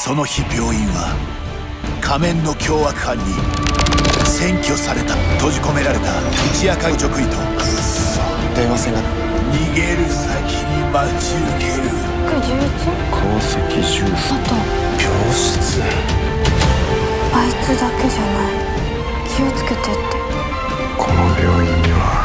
その日病院は仮面の凶悪犯に占拠された。閉じ込められた一夜間職員と電話線が逃げる先に待ち受ける鉱石ジュース病室。あいつだけじゃない、気をつけてって。この病院には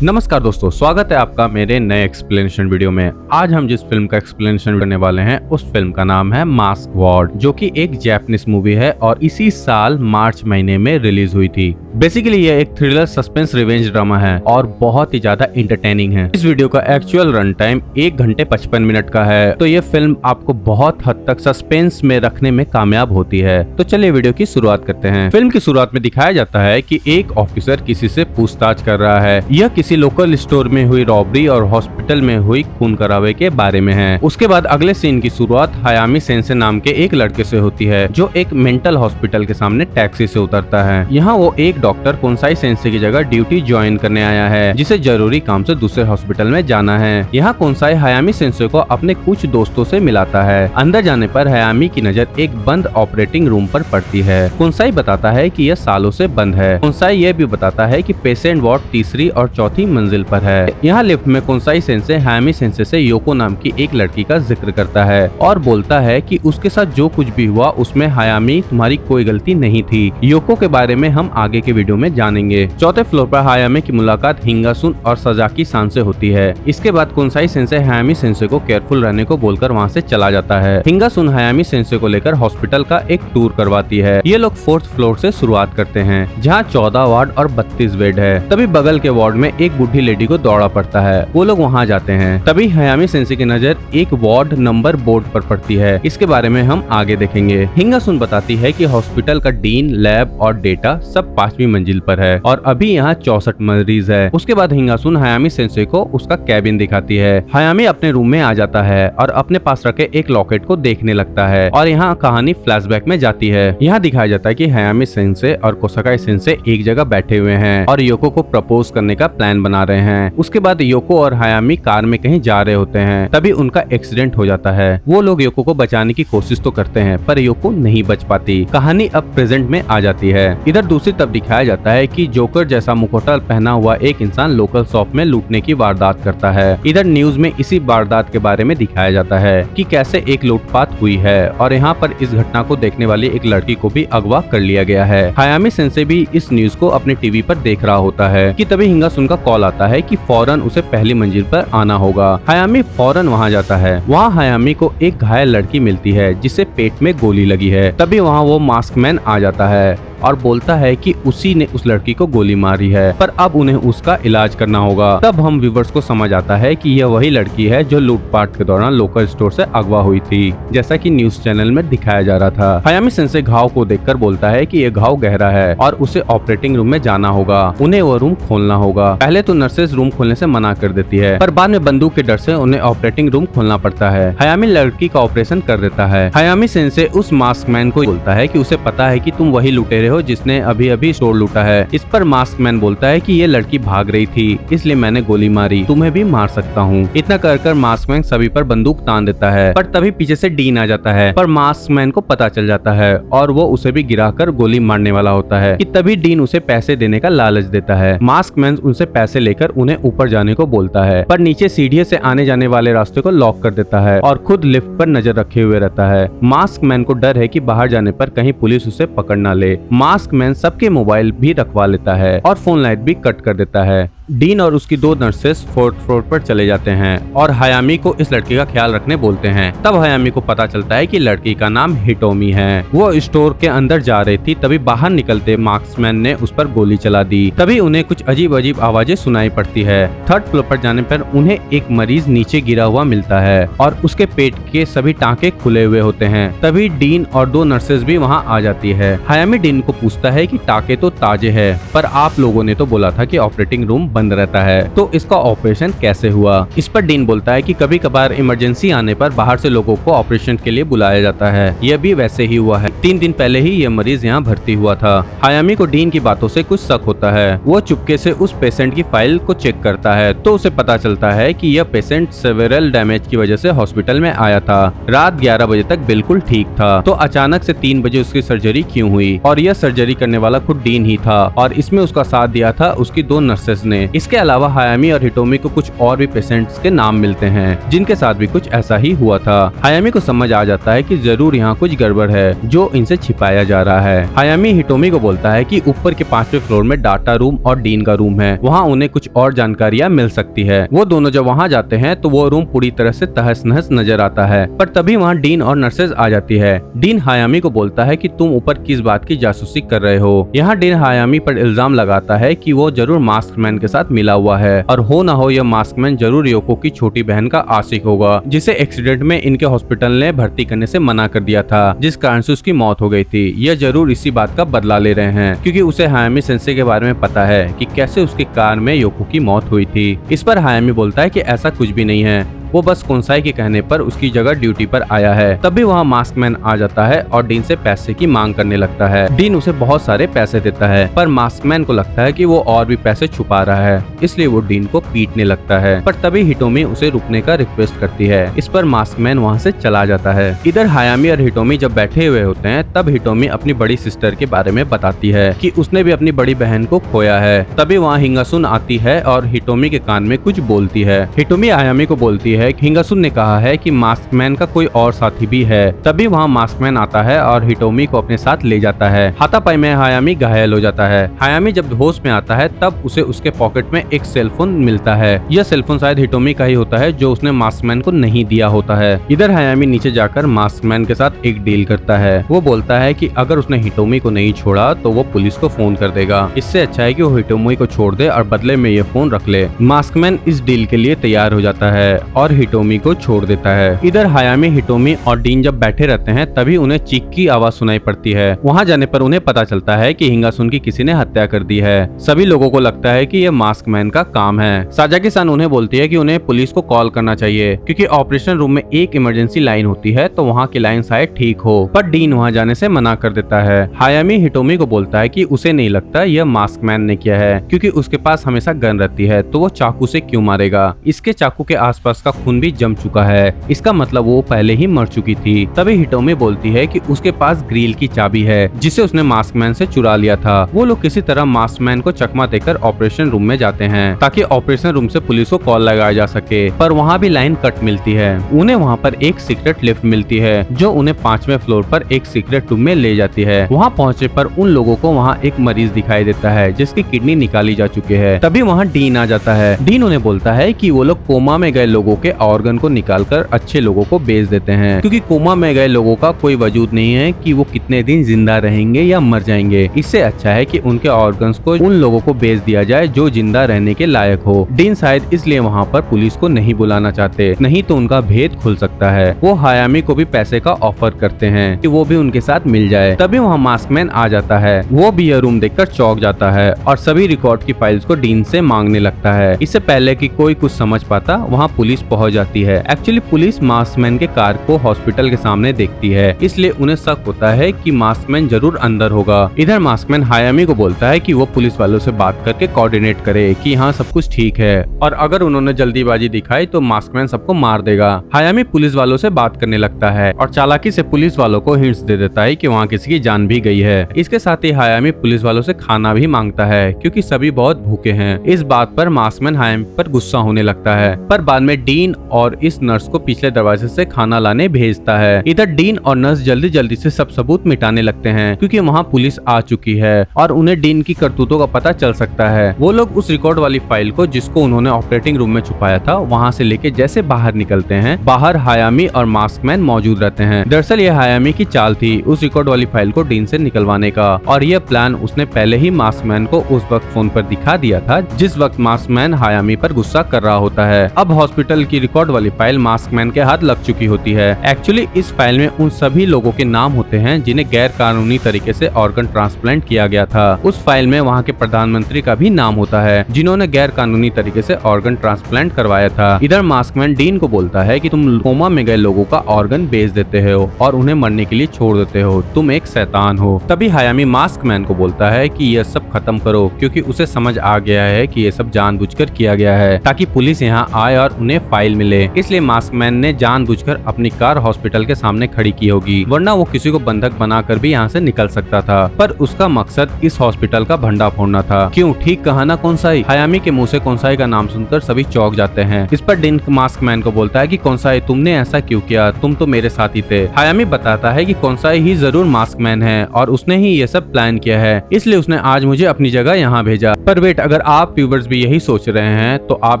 नमस्कार दोस्तों, स्वागत है आपका मेरे नए एक्सप्लेनेशन वीडियो में। आज हम जिस फिल्म का एक्सप्लेनेशन करने वाले हैं उस फिल्म का नाम है मास्क वार्ड, जो कि एक जापानीज मूवी है और इसी साल मार्च महीने में रिलीज हुई थी। बेसिकली ये एक थ्रिलर सस्पेंस रिवेंज ड्रामा है और बहुत ही ज्यादा एंटरटेनिंग है। इस वीडियो का एक्चुअल रन टाइम 1 घंटे 55 मिनट का है, तो ये फिल्म आपको बहुत हद तक सस्पेंस में रखने में कामयाब होती है। तो चलिए वीडियो की शुरुआत करते हैं। फिल्म की शुरुआत में दिखाया जाता है कि एक ऑफिसर किसी से पूछताछ कर रहा है। यह किसी लोकल स्टोर में हुई रॉबरी और हॉस्पिटल में हुई खून खराबे के बारे में है। उसके बाद अगले सीन की शुरुआत हायामी सेंसे नाम के एक लड़के से होती है, जो एक मेंटल हॉस्पिटल के सामने टैक्सी से उतरता है। यहाँ वो एक डॉक्टर कोनसाई सेंसे की जगह ड्यूटी ज्वाइन करने आया है, जिसे जरूरी काम से दूसरे हॉस्पिटल में जाना है। यहाँ कोनसाई हायामी सेंसे को अपने कुछ दोस्तों से मिलाता है। अंदर जाने पर हायामी की नजर एक बंद ऑपरेटिंग रूम पर पड़ती है। कोनसाई बताता है कि यह सालों से बंद है। कोनसाई यह भी बताता है कि पेशेंट वार्ड तीसरी और चौथी मंजिल पर है। यहाँ लिफ्ट में कोनसाई सेंसे हायामी सेंसे से योको नाम की एक लड़की का जिक्र करता है और बोलता है कि उसके साथ जो कुछ भी हुआ उसमें हायामी तुम्हारी कोई गलती नहीं थी। योको के बारे में हम आगे के वीडियो में जानेंगे। चौथे फ्लोर पर हायामी की मुलाकात हिंगासुन और सजाकी सान से होती है। इसके बाद कोनसाई सेंसे हायामी सेंसे को केयरफुल रहने को बोलकर वहाँ से चला जाता है। हिंगासुन हायामी सेंसे को लेकर हॉस्पिटल का एक टूर करवाती है। ये लोग 4th फ्लोर से शुरुआत करते हैं, जहाँ 14 वार्ड और 32 बेड है। तभी बगल के वार्ड में एक बूढ़ी लेडी को दौड़ा पड़ता है। वो लोग वहाँ जाते हैं। तभी हायामी सेंसे की नजर एक वार्ड नंबर बोर्ड पर पड़ती है। इसके बारे में हम आगे देखेंगे। हिंगासुन बताती है कि हॉस्पिटल का डीन, लैब और डेटा सब 5वीं मंजिल पर है और अभी यहाँ 64 मरीज है। उसके बाद हिंगासुन हायामी सेंसे को उसका कैबिन दिखाती है। हायामी अपने रूम में आ जाता है और अपने पास रखे एक लॉकेट को देखने लगता है और यहाँ कहानी फ्लैशबैक में जाती है। यहाँ दिखाया जाता है कि हायामी सेंसे और कोसाकाई सेंसे एक जगह बैठे हुए हैं और योको को प्रपोज करने का प्लान बना रहे हैं। उसके बाद योको और हायामी कार में कहीं जा रहे होते हैं। तभी उनका एक्सीडेंट हो जाता है। वो लोग योको को बचाने की कोशिश तो करते हैं, पर योको नहीं बच पाती। कहानी अब प्रेजेंट में आ जाती है। इधर दूसरी तरफ दिखाया जाता है कि जोकर जैसा मुखौटा पहना हुआ एक इंसान लोकल शॉप में लूटने की वारदात करता है। इधर न्यूज में इसी वारदात के बारे में दिखाया जाता है कि कैसे एक लूटपाट हुई है और यहाँ पर इस घटना को देखने वाली एक लड़की को भी अगवा कर लिया गया है। हायामी सेंसे भी इस न्यूज को अपने टीवी पर देख रहा होता है कि तभी हिंगासुन का कॉल आता है कि फौरन उसे पहली मंजिल पर आना होगा। हायामी फौरन वहां जाता है। वहां हायामी को एक घायल लड़की मिलती है जिसे पेट में गोली लगी है। तभी वहां वो मास्कमैन आ जाता है और बोलता है कि उसी ने उस लड़की को गोली मारी है, पर अब उन्हें उसका इलाज करना होगा। तब हम व्यूवर्स को समझ आता है कि यह वही लड़की है जो लूटपाट के दौरान लोकल स्टोर से अगवा हुई थी, जैसा कि न्यूज चैनल में दिखाया जा रहा था। हायामी सेंसे घाव को देखकर बोलता है कि यह घाव गहरा है और उसे ऑपरेटिंग रूम में जाना होगा। उन्हें वो रूम खोलना होगा। पहले तो नर्सेज रूम खोलने से मना कर देती है, पर बाद में बंदूक के डर से उन्हें ऑपरेटिंग रूम खोलना पड़ता है। हायामी लड़की का ऑपरेशन कर देता है। हायामी सेंसे उस मास्कमैन को बोलता है कि उसे पता है कि तुम वही लुटेरे हो जिसने अभी अभी स्टोर लूटा है। इस पर मास्कमैन बोलता है कि ये लड़की भाग रही थी, इसलिए मैंने गोली मारी, तुम्हें भी मार सकता हूँ। इतना कर मास्कमैन सभी पर बंदूक तान देता है, पर तभी पीछे से डीन आ जाता है। पर मास्कमैन को पता चल जाता है और वो उसे भी गिराकर गोली मारने वाला होता है कि तभी डीन उसे पैसे देने का लालच देता है। मास्कमैन उनसे पैसे लेकर उन्हें ऊपर जाने को बोलता है, पर नीचे सीढ़ी से आने जाने वाले रास्ते को लॉक कर देता है और खुद लिफ्ट पर नजर रखे हुए रहता है। मास्कमैन को डर है कि बाहर जाने पर कहीं पुलिस उसे पकड़ ना ले। मास्कमैन सबके मोबाइल भी रखवा लेता है और फोन लाइट भी कट कर देता है। डीन और उसकी 2 नर्सेस 4th फ्लोर पर चले जाते हैं और हायामी को इस लड़के का ख्याल रखने बोलते हैं। तब हायामी को पता चलता है कि लड़की का नाम हिटोमी है। वो स्टोर के अंदर जा रही थी, तभी बाहर निकलते मार्क्समैन ने उस पर गोली चला दी। तभी उन्हें कुछ अजीब अजीब आवाजें सुनाई पड़ती है। 3rd फ्लोर पर जाने पर उन्हें एक मरीज नीचे गिरा हुआ मिलता है और उसके पेट के सभी टांके खुले हुए होते हैं। तभी डीन और 2 नर्सेस भी वहाँ आ जाती है। हायामी डीन को पूछता है कि टांके तो ताजे है, पर आप लोगों ने तो बोला था कि ऑपरेटिंग रूम बंद रहता है, तो इसका ऑपरेशन कैसे हुआ। इस पर डीन बोलता है कि कभी कभार इमरजेंसी आने पर बाहर से लोगों को ऑपरेशन के लिए बुलाया जाता है, यह भी वैसे ही हुआ है। 3 दिन पहले ही यह मरीज यहाँ भर्ती हुआ था। हायामी को डीन की बातों से कुछ शक होता है। वो चुपके से उस पेशेंट की फाइल को चेक करता है तो उसे पता चलता है कि यह पेशेंट सेवेरल डैमेज की वजह से हॉस्पिटल में आया था। रात 11 बजे तक बिल्कुल ठीक था, तो अचानक से 3 बजे उसकी सर्जरी क्यों हुई, और यह सर्जरी करने वाला खुद डीन ही था और इसमें उसका साथ दिया था उसकी 2 नर्सेस ने। इसके अलावा हायामी और हिटोमी को कुछ और भी पेशेंट्स के नाम मिलते हैं जिनके साथ भी कुछ ऐसा ही हुआ था। हायामी को समझ आ जाता है कि जरूर यहाँ कुछ गड़बड़ है जो इनसे छिपाया जा रहा है। हायामी हिटोमी को बोलता है कि ऊपर के 5वें फ्लोर में डाटा रूम और डीन का रूम है, वहाँ उन्हें कुछ और जानकारियाँ मिल सकती है। वो दोनों जब वहाँ जाते हैं तो वो रूम पूरी तरह से तहस नहस नजर आता है, पर तभी वहाँ डीन और नर्सेज आ जाती है। डीन हायामी को बोलता है कि तुम ऊपर किस बात की जासूसी कर रहे हो। यहाँ डीन हायामी पर इल्जाम लगाता है कि वो जरूर मास्कमैन के साथ मिला हुआ है और हो ना हो यह मास्कमैन जरूर योको की छोटी बहन का आशिक होगा, जिसे एक्सीडेंट में इनके हॉस्पिटल ने भर्ती करने से मना कर दिया था, जिस कारण से उसकी मौत हो गई थी। यह जरूर इसी बात का बदला ले रहे हैं क्योंकि उसे हायामी सेंसे के बारे में पता है कि कैसे उसकी कार में योको की मौत हुई थी। इस पर हायामी बोलता है कि ऐसा कुछ भी नहीं है, वो बस कोनसाई के कहने पर उसकी जगह ड्यूटी पर आया है। तभी वहाँ मास्कमैन आ जाता है और डीन से पैसे की मांग करने लगता है। डीन उसे बहुत सारे पैसे देता है, पर मास्कमैन को लगता है कि वो और भी पैसे छुपा रहा है, इसलिए वो डीन को पीटने लगता है। पर तभी हिटोमी उसे रुकने का रिक्वेस्ट करती है। इस पर मास्कमैन वहाँ से चला जाता है। इधर हायामी और हिटोमी जब बैठे हुए होते हैं तब हिटोमी अपनी बड़ी सिस्टर के बारे में बताती है कि उसने भी अपनी बड़ी बहन को खोया है। तभी वहाँ हिंगासुन आती है और हिटोमी के कान में कुछ बोलती है। हिटोमी हायामी को बोलती है हिंगासुन ने कहा है कि मास्कमैन का कोई और साथी भी है। तभी वहाँ मास्कमैन आता है और हिटोमी को अपने साथ ले जाता है। हाथापाई में हायामी घायल हो जाता है। हायामी जब होश में आता है तब उसे उसके पॉकेट में एक सेलफोन मिलता है। यह सेलफोन शायद हिटोमी का ही होता है जो उसने मास्कमैन को नहीं दिया होता है। इधर हायामी नीचे जाकर मास्कमैन के साथ एक डील करता है। वो बोलता है कि अगर उसने हिटोमी को नहीं छोड़ा तो वो पुलिस को फोन कर देगा। इससे अच्छा है कि वो हिटोमी को छोड़ दे और बदले में ये फोन रख ले। मास्कमैन इस डील के लिए तैयार हो जाता है और हिटोमी को छोड़ देता है। इधर हायामी, हिटोमी और डीन जब बैठे रहते हैं तभी उन्हें चीख की आवाज सुनाई पड़ती है। वहाँ जाने पर उन्हें पता चलता है कि हिंगासुन की किसी ने हत्या कर दी है। सभी लोगों को लगता है कि यह मास्कमैन का काम है। साजाकी-सान उन्हें बोलती है कि उन्हें पुलिस को कॉल करना चाहिए क्योंकि ऑपरेशन रूम में एक इमरजेंसी लाइन होती है तो वहाँ की लाइन शायद ठीक हो, पर डीन वहाँ जाने से मना कर देता है। हायामी हिटोमी को बोलता है कि उसे नहीं लगता यह मास्कमैन ने किया है क्योंकि उसके पास हमेशा गन रहती है, तो वो चाकू से क्यों मारेगा। इसके चाकू के आसपास का खून भी जम चुका है, इसका मतलब वो पहले ही मर चुकी थी। तभी हिटोमी बोलती है कि उसके पास ग्रिल की चाबी है जिसे उसने मास्कमैन से चुरा लिया था। वो लोग किसी तरह मास्कमैन को चकमा देकर ऑपरेशन रूम में जाते हैं ताकि ऑपरेशन रूम से पुलिस को कॉल लगाया जा सके, पर वहाँ भी लाइन कट मिलती है। उन्हें वहाँ पर एक सीक्रेट लिफ्ट मिलती है जो उन्हें 5वें फ्लोर पर एक सीक्रेट रूम में ले जाती है। वहाँ पहुँचने पर उन लोगों को वहाँ एक मरीज दिखाई देता है जिसकी किडनी निकाली जा चुकी है। तभी वहाँ डीन आ जाता है। डीन उन्हें बोलता है कि वो लोग कोमा में गए लोगों के ऑर्गन को निकालकर अच्छे लोगों को बेच देते हैं क्योंकि कोमा में गए लोगों का कोई वजूद नहीं है कि वो कितने दिन जिंदा रहेंगे या मर जाएंगे। इससे अच्छा है कि उनके ऑर्गन्स को उन लोगों को बेच दिया जाए जो जिंदा रहने के लायक हो। डीन शायद इसलिए वहाँ पर पुलिस को नहीं बुलाना चाहते, नहीं तो उनका भेद खुल सकता है। वो हायामी को भी पैसे का ऑफर करते हैं कि वो भी उनके साथ मिल जाए। तभी वहाँ मास्कमैन आ जाता है। वो भी यह रूम देखकर चौंक जाता है और सभी रिकॉर्ड की फाइल्स को डीन से मांगने लगता है। इससे पहले कि कोई कुछ समझ पाता वहाँ पुलिस पहुँच जाती है। एक्चुअली पुलिस मास्कमैन के कार को हॉस्पिटल के सामने देखती है, इसलिए उन्हें शक होता है कि मास्कमैन जरूर अंदर होगा। इधर मास्कमैन हायामी को बोलता है कि वो पुलिस वालों से बात करके कोऑर्डिनेट करे कि हाँ सब कुछ ठीक है और अगर उन्होंने जल्दीबाजी दिखाई तो मास्कमैन सबको मार देगा। हायामी पुलिस वालों से बात करने लगता है और चालाकी से पुलिस वालों को हिंट्स दे देता है कि वहाँ किसी की जान भी गई है। इसके साथ ही हायामी पुलिस वालों से खाना भी मांगता है क्योंकि सभी बहुत भूखे हैं। इस बात पर मास्कमैन हायामी पर गुस्सा होने लगता है, पर बाद में डीन डीन और इस नर्स को पिछले दरवाजे से खाना लाने भेजता है। इधर डीन और नर्स जल्दी जल्दी से सब सबूत मिटाने लगते हैं क्योंकि वहाँ पुलिस आ चुकी है और उन्हें डीन की करतूतों का पता चल सकता है। वो लोग उस रिकॉर्ड वाली फाइल को जिसको उन्होंने ऑपरेटिंग रूम में छुपाया था वहाँ से लेके जैसे बाहर निकलते हैं, बाहर हायामी और मास्कमैन मौजूद रहते हैं। दरअसल ये हायामी की चाल थी उस रिकॉर्ड वाली फाइल को डीन से निकलवाने का, और यह प्लान उसने पहले ही मास्कमैन को उस वक्त फोन पर दिखा दिया था जिस वक्त मास्कमैन हायामी पर गुस्सा कर रहा होता है। अब हॉस्पिटल की रिकॉर्ड वाली फाइल मास्कमैन के हाथ लग चुकी होती है। एक्चुअली इस फाइल में उन सभी लोगों के नाम होते हैं जिन्हें गैर कानूनी तरीके से ऑर्गन ट्रांसप्लांट किया गया था। उस फाइल में वहाँ के प्रधानमंत्री का भी नाम होता है जिन्होंने गैर कानूनी तरीके से ऑर्गन ट्रांसप्लांट करवाया था। इधर मास्कमैन डीन को बोलता है कि तुम कोमा में गए लोगों का ऑर्गन बेच देते हो और उन्हें मरने के लिए छोड़ देते हो, तुम एक शैतान हो। तभी हायामी मास्कमैन को बोलता है कि यह सब खत्म करो क्योंकि उसे समझ आ गया है कि यह सब जानबूझकर किया गया है ताकि पुलिस यहाँ आए और उन्हें फाइल मिले। इसलिए मास्कमैन ने जानबूझकर अपनी कार हॉस्पिटल के सामने खड़ी की होगी, वरना वो किसी को बंधक बनाकर भी यहाँ से निकल सकता था। पर उसका मकसद इस हॉस्पिटल का भंडा फोड़ना था। क्यों, ठीक कहा ना कोनसाई। हायामी के मुंह से कोनसाई का नाम सुनकर सभी चौंक जाते हैं। इस पर डीन मास्कमैन को बोलता है कि कोनसाई तुमने ऐसा क्यों किया, तुम तो मेरे साथ ही थे। हायामी बताता है कि कोनसाई ही जरूर मास्कमैन है और उसने ही ये सब प्लान किया है, इसलिए उसने आज मुझे अपनी जगह यहाँ भेजा। पर वेट, अगर आप व्यूवर्स भी यही सोच रहे हैं तो आप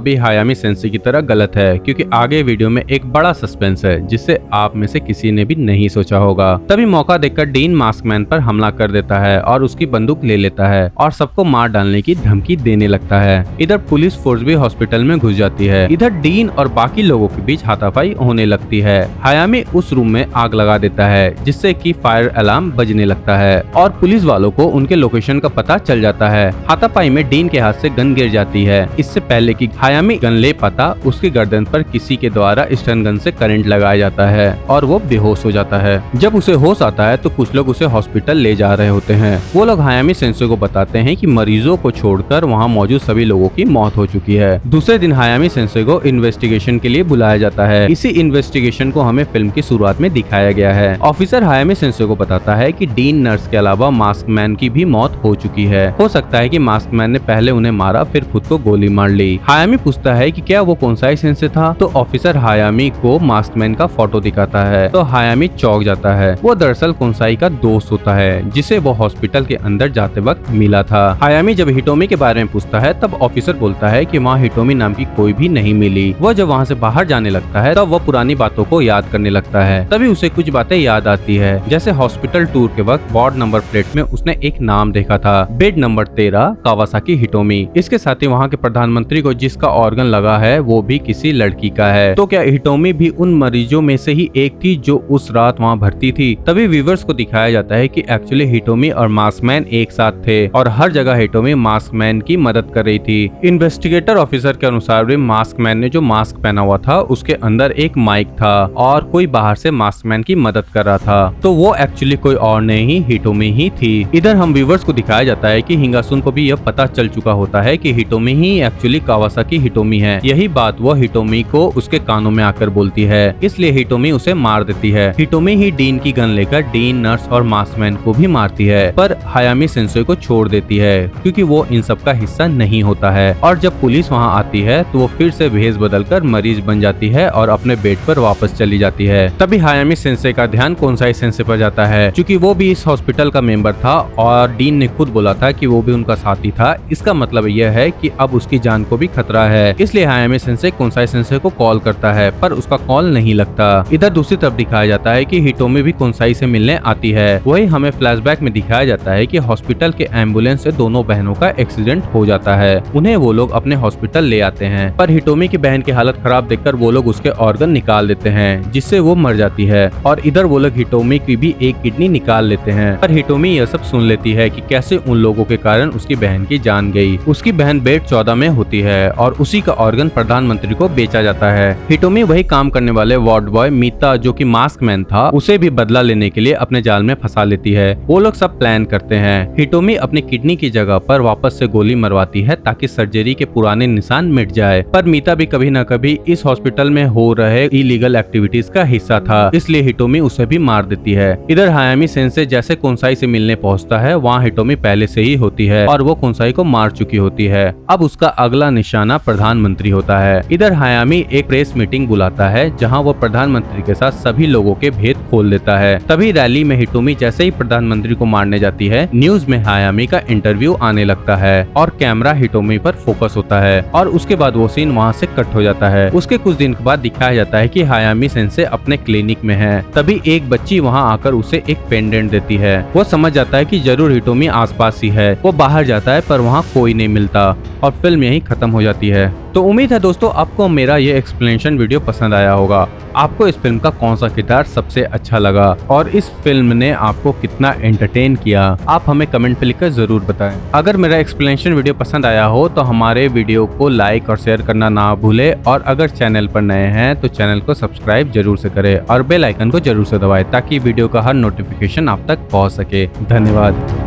भी हायामी सेंसी की तरह गलत है, क्योंकि आगे वीडियो में एक बड़ा सस्पेंस है जिससे आप में से किसी ने भी नहीं सोचा होगा। तभी मौका देखकर डीन मास्कमैन पर हमला कर देता है और उसकी बंदूक ले लेता है और सबको मार डालने की धमकी देने लगता है। इधर पुलिस फोर्स भी हॉस्पिटल में घुस जाती है। इधर डीन और बाकी लोगों के बीच हाथापाई होने लगती है। हायामी उस रूम में आग लगा देता है जिससे कि फायर अलार्म बजने लगता है और पुलिस वालों को उनके लोकेशन का पता चल जाता है। हाथापाई में डीन के हाथ से गन गिर जाती है। इससे पहले कि हायामी गन ले पाता, उसकी गर्दन पर किसी के द्वारा स्टन गन से करंट लगाया जाता है और वो बेहोश हो जाता है। जब उसे होश आता है तो कुछ लोग उसे हॉस्पिटल ले जा रहे होते हैं। वो लोग हायामी सेंसे को बताते हैं कि मरीजों को छोड़कर वहाँ मौजूद सभी लोगों की मौत हो चुकी है। दूसरे दिन हायामी सेंसे को इन्वेस्टिगेशन के लिए बुलाया जाता है। इसी इन्वेस्टिगेशन को हमें फिल्म की शुरुआत में दिखाया गया है। ऑफिसर हायामी सेंसे को बताता है कि डीन नर्स के अलावा मास्कमैन की भी मौत हो चुकी है। हो सकता है कि मास्कमैन ने पहले उन्हें मारा फिर खुद को गोली मार ली। हायामी पूछता है कि क्या वो कोनसाई सेंसे था, तो ऑफिसर हायामी को मास्कमैन का फोटो दिखाता है तो हायामी चौंक जाता है। वो दरअसल कोनसाई का दोस्त होता है जिसे वो हॉस्पिटल के अंदर जाते वक्त मिला था। हायामी जब हिटोमी के बारे में पूछता है तब ऑफिसर बोलता है कि वहाँ हिटोमी नाम की कोई भी नहीं मिली। वो जब वहाँ से बाहर जाने लगता है तब वो पुरानी बातों को याद करने लगता है। तभी उसे कुछ बातें याद आती है, जैसे हॉस्पिटल टूर के वक्त वार्ड नंबर प्लेट में उसने एक नाम देखा था, बेड नंबर 13 कावासाकी हिटोमी। इसके साथ ही वहाँ के प्रधानमंत्री को जिसका ऑर्गन लगा है वो भी किसी लड़की का है। तो क्या हिटोमी भी उन मरीजों में से ही एक थी जो उस रात वहाँ भर्ती थी? तभी व्यूवर्स को दिखाया जाता है कि एक्चुअली हिटोमी और मास्कमैन एक साथ थे और हर जगह हिटोमी मास्कमैन की मदद कर रही थी। इन्वेस्टिगेटर ऑफिसर के अनुसार भी मास्कमैन ने जो मास्क पहना हुआ था उसके अंदर एक माइक था और कोई बाहर से मास्कमैन की मदद कर रहा था, तो वो एक्चुअली कोई और नहीं हिटोमी ही थी। इधर हम व्यूवर्स को दिखाया जाता है कि हिंगासुन को भी यह पता चल चुका होता है कि हिटोमी ही एक्चुअली कावासाकी हिटोमी है। यही बात वो हिटोमी को उसके कानों में आकर बोलती है, इसलिए हिटोमी उसे मार देती है। हिटोमी ही डीन की गन लेकर डीन, नर्स और मास्कमैन को भी मारती है, पर हायामी सेंसे को छोड़ देती है क्योंकि वो इन सब का हिस्सा नहीं होता है। और जब पुलिस वहाँ आती है तो वो फिर से भेष बदलकर मरीज बन जाती है और अपने बेड पर वापस चली जाती है। तभी हायामी सेंसे का ध्यान कोनसाई सेंसे पर जाता है, क्योंकि वो भी इस हॉस्पिटल का मेंबर था और डीन ने खुद बोला था कि वो भी उनका साथी था। इसका मतलब यह है कि अब उसकी जान को भी खतरा है, इसलिए हायामी सेंसे कोनसाई सेंसे को कॉल करता है, पर उसका कॉल नहीं लगता। इधर दूसरी तरफ दिखाया जाता है कि हिटोमी भी कोनसाई से मिलने आती है। वही हमें फ्लैशबैक में दिखाया जाता है कि हॉस्पिटल के एम्बुलेंस से दोनों बहनों का एक्सीडेंट हो जाता है। उन्हें वो लोग अपने हॉस्पिटल ले आते हैं, पर हिटोमी की बहन की हालत खराब देखकर वो लोग उसके ऑर्गन निकाल देते हैं जिससे वो मर जाती है। और इधर वो लोग हिटोमी की भी एक किडनी निकाल लेते हैं, पर हिटोमी यह सब सुन लेती है कि कैसे उन लोगों के कारण उसकी बहन की जान गई। उसकी बहन बेड 14 में होती है और उसी का ऑर्गन प्रधानमंत्री को बेचा जाता है। हिटोमी वही काम करने वाले वार्ड बॉय मीता, जो कि मास्कमैन था, उसे भी बदला लेने के लिए अपने जाल में फंसा लेती है। वो लोग सब प्लान करते हैं। हिटोमी अपनी किडनी की जगह पर वापस से गोली मरवाती है ताकि सर्जरी के पुराने निशान मिट जाए, पर मीता भी कभी न कभी इस हॉस्पिटल में हो रहे इलीगल एक्टिविटीज का हिस्सा था, इसलिए हिटोमी उसे भी मार देती है। इधर हायामी सेंसे जैसे कोनसाई से मिलने पहुंचता है, वहाँ हिटोमी पहले से ही होती है और वो कोनसाई को मार चुकी होती है। अब उसका अगला निशाना प्रधानमंत्री होता है। इधर हायामी एक प्रेस मीटिंग बुलाता है जहां वो प्रधानमंत्री के साथ सभी लोगों के भेद खोल देता है। तभी रैली में हिटोमी जैसे ही प्रधानमंत्री को मारने जाती है, न्यूज में हायामी का इंटरव्यू आने लगता है और कैमरा हिटोमी पर फोकस होता है और उसके बाद वो सीन वहाँ से कट हो जाता है। उसके कुछ दिन के बाद दिखाया जाता है कि हायामी सेंसे अपने क्लिनिक में है। तभी एक बच्ची वहाँ आकर उसे एक पेंडेंट देती है। वो समझ जाता है कि जरूर हिटोमी आसपास ही है। वो बाहर जाता है पर वहाँ कोई नहीं मिलता और फिल्म यहीं खत्म हो जाती है। तो उम्मीद है दोस्तों आपको मेरा ये एक्सप्लेनेशन वीडियो पसंद आया होगा। आपको इस फिल्म का कौन सा किरदार सबसे अच्छा लगा और इस फिल्म ने आपको कितना एंटरटेन किया, आप हमें कमेंट पे लिखकर जरूर बताएं। अगर मेरा एक्सप्लेनेशन वीडियो पसंद आया हो तो हमारे वीडियो को लाइक और शेयर करना ना भूले और अगर चैनल पर नए हैं तो चैनल को सब्सक्राइब जरूर से करें और बेल आइकन को जरूर से दबाएं ताकि वीडियो का हर नोटिफिकेशन आप तक पहुंच सके। धन्यवाद।